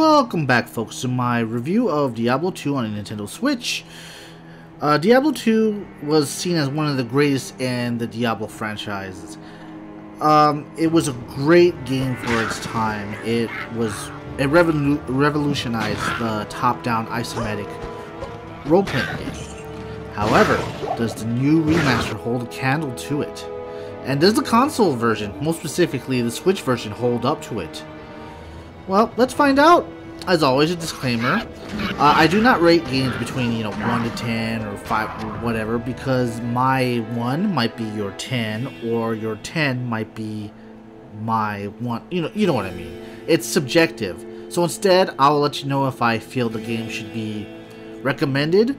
Welcome back, folks, to my review of Diablo 2 on a Nintendo Switch. Diablo 2 was seen as one of the greatest in the Diablo franchises. It was a great game for its time. It revolutionized the top-down isometric role-playing game. However, does the new remaster hold a candle to it? And does the console version, most specifically the Switch version, hold up to it? Well, let's find out. As always, a disclaimer. I do not rate games between, 1 to 10 or 5 or whatever, because my 1 might be your 10 or your 10 might be my 1. You know what I mean. It's subjective. So instead, I'll let you know if I feel the game should be recommended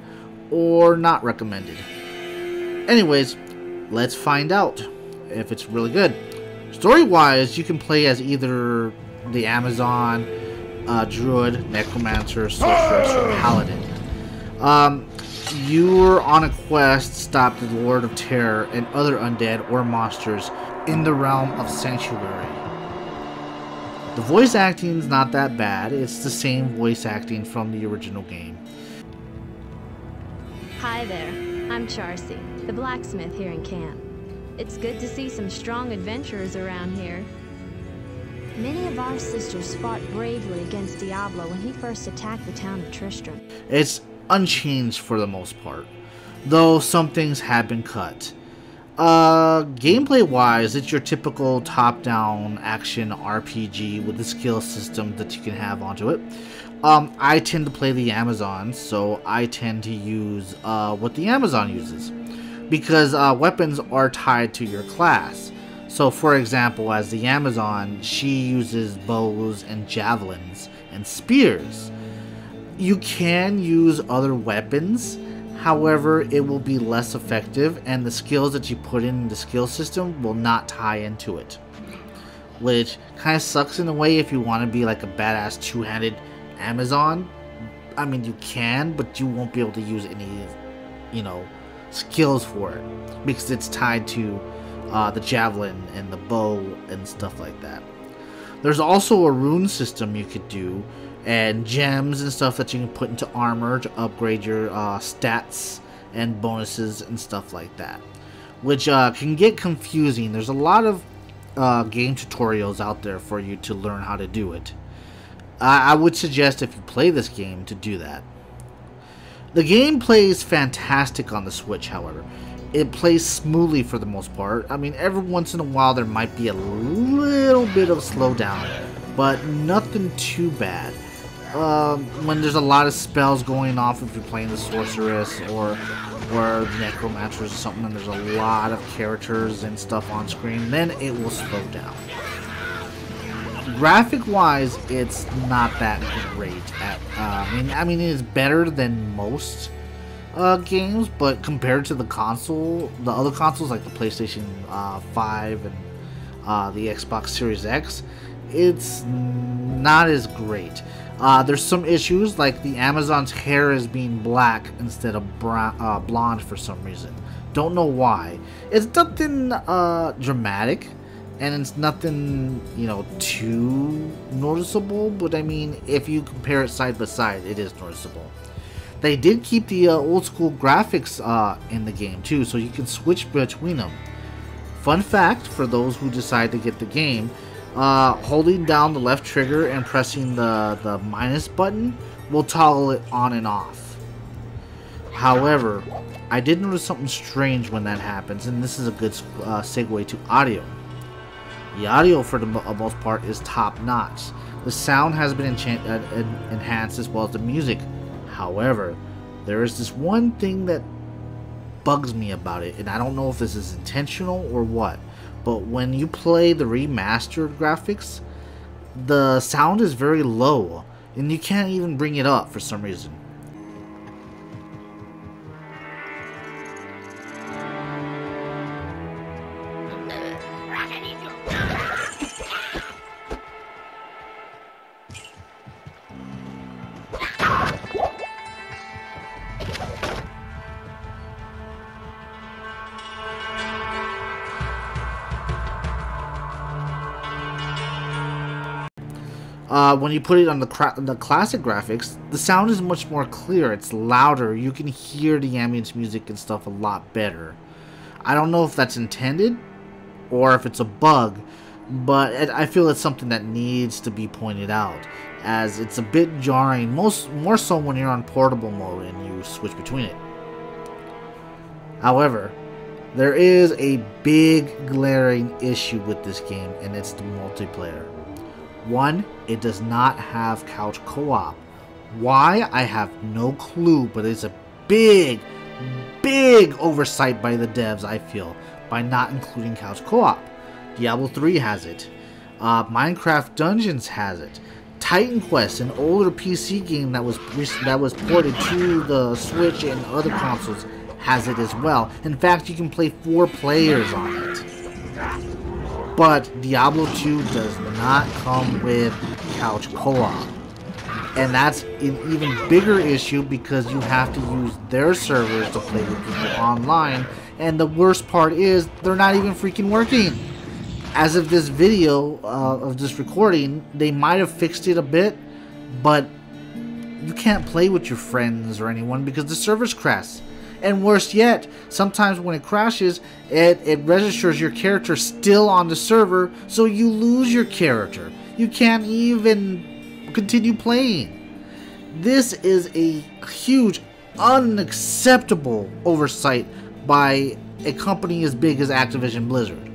or not recommended. Anyways, let's find out if it's really good. Story-wise, you can play as either the Amazon, Druid, Necromancer, Sorceress, or Paladin. You're on a quest to stop the Lord of Terror and other undead or monsters in the realm of Sanctuary. The voice acting is not that bad. It's the same voice acting from the original game. Hi there, I'm Charcy, the blacksmith here in camp. It's good to see some strong adventurers around here. Many of our sisters fought bravely against Diablo when he first attacked the town of Tristram. It's unchanged for the most part, though some things have been cut. Gameplay wise, it's your typical top-down action RPG with the skill system that you can have onto it. I tend to play the Amazon, so I tend to use what the Amazon uses, because weapons are tied to your class. So, for example, as the Amazon, she uses bows and javelins and spears. You can use other weapons, however, it will be less effective, and the skills that you put in the skill system will not tie into it. Which kind of sucks in a way if you want to be like a badass two-handed Amazon. I mean, you can, but you won't be able to use any, skills for it, because it's tied to the javelin and the bow and stuff like that. There's also a rune system you could do, and gems and stuff that you can put into armor to upgrade your stats and bonuses and stuff like that, which can get confusing. There's a lot of game tutorials out there for you to learn how to do it. I would suggest, if you play this game, to do that. The game plays fantastic on the Switch, however. It plays smoothly for the most part. I mean, every once in a while there might be a little bit of slowdown, but nothing too bad. When there's a lot of spells going off, if you're playing the Sorceress or the Necromancer or something, and there's a lot of characters and stuff on screen, then it will slow down. Graphic-wise, it's not that great. I mean, it's better than most games, but compared to the other consoles like the PlayStation 5 and the Xbox Series X, it's not as great. There's some issues, like the Amazon's hair is being black instead of blonde for some reason. Don't know why. It's nothing dramatic, and it's nothing, too noticeable, but I mean, if you compare it side by side, it is noticeable. They did keep the old school graphics in the game too, so you can switch between them. Fun fact for those who decide to get the game, holding down the left trigger and pressing the minus button will toggle it on and off. However, I did notice something strange when that happens, and this is a good segue to audio. The audio for the most part is top notch. The sound has been enhanced, as well as the music. However, there is this one thing that bugs me about it, and I don't know if this is intentional or what, but when you play the remastered graphics, the sound is very low, and you can't even bring it up for some reason. When you put it on the classic graphics, the sound is much more clear. It's louder. You can hear the ambience music and stuff a lot better. I don't know if that's intended or if it's a bug, but I feel it's something that needs to be pointed out, as it's a bit jarring, more so when you're on portable mode and you switch between it. However, there is a big glaring issue with this game, and it's the multiplayer. One, it does not have couch co-op. Why? I have no clue, but it's a big oversight by the devs, I feel, by not including couch co-op. Diablo 3 has it. Minecraft Dungeons has it. Titan Quest, an older PC game that was ported to the Switch and other consoles, has it as well. In fact, you can play 4 players on it. But Diablo 2 does not come with couch co-op. And that's an even bigger issue because you have to use their servers to play with people online. And the worst part is, they're not even freaking working. As of this video, of this recording, they might have fixed it a bit, but you can't play with your friends or anyone because the servers crash. And worse yet, sometimes when it crashes, it registers your character still on the server, so you lose your character. You can't even continue playing. This is a huge, unacceptable oversight by a company as big as Activision Blizzard.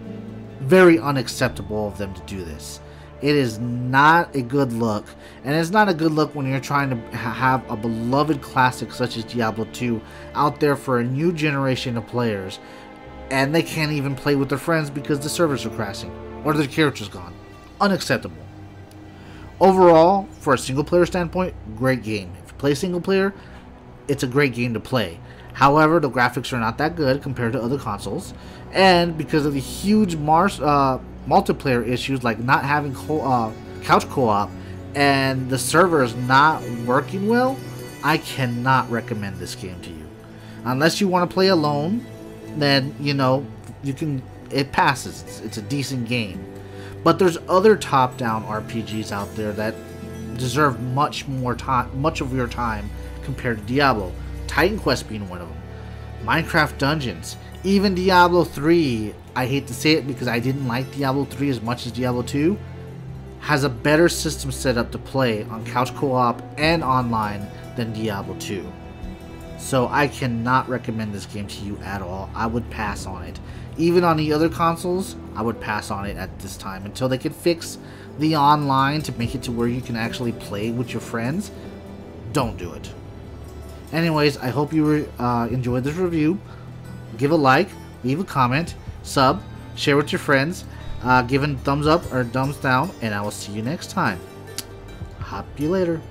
Very unacceptable of them to do this. It is not a good look, and it's not a good look when you're trying to have a beloved classic such as Diablo 2 out there for a new generation of players, and they can't even play with their friends because the servers are crashing or their character's gone. Unacceptable. Overall, for a single player standpoint, great game. If you play single player, it's a great game to play. However, the graphics are not that good compared to other consoles, and because of the huge multiplayer issues like not having couch co-op and the servers not working well, I cannot recommend this game to you. Unless you want to play alone, then you know it passes. It's a decent game. But there's other top-down RPGs out there that deserve much of your time compared to Diablo. Titan Quest being one of them. Minecraft Dungeons. Even Diablo 3, I hate to say it because I didn't like Diablo 3 as much as Diablo 2, has a better system set up to play on couch co-op and online than Diablo 2. So I cannot recommend this game to you at all. I would pass on it. Even on the other consoles, I would pass on it at this time until they can fix the online to make it to where you can actually play with your friends. Don't do it. Anyways, I hope you enjoyed this review. Give a like, leave a comment, sub, share with your friends, give a thumbs up or thumbs down, and I will see you next time. Hop you later.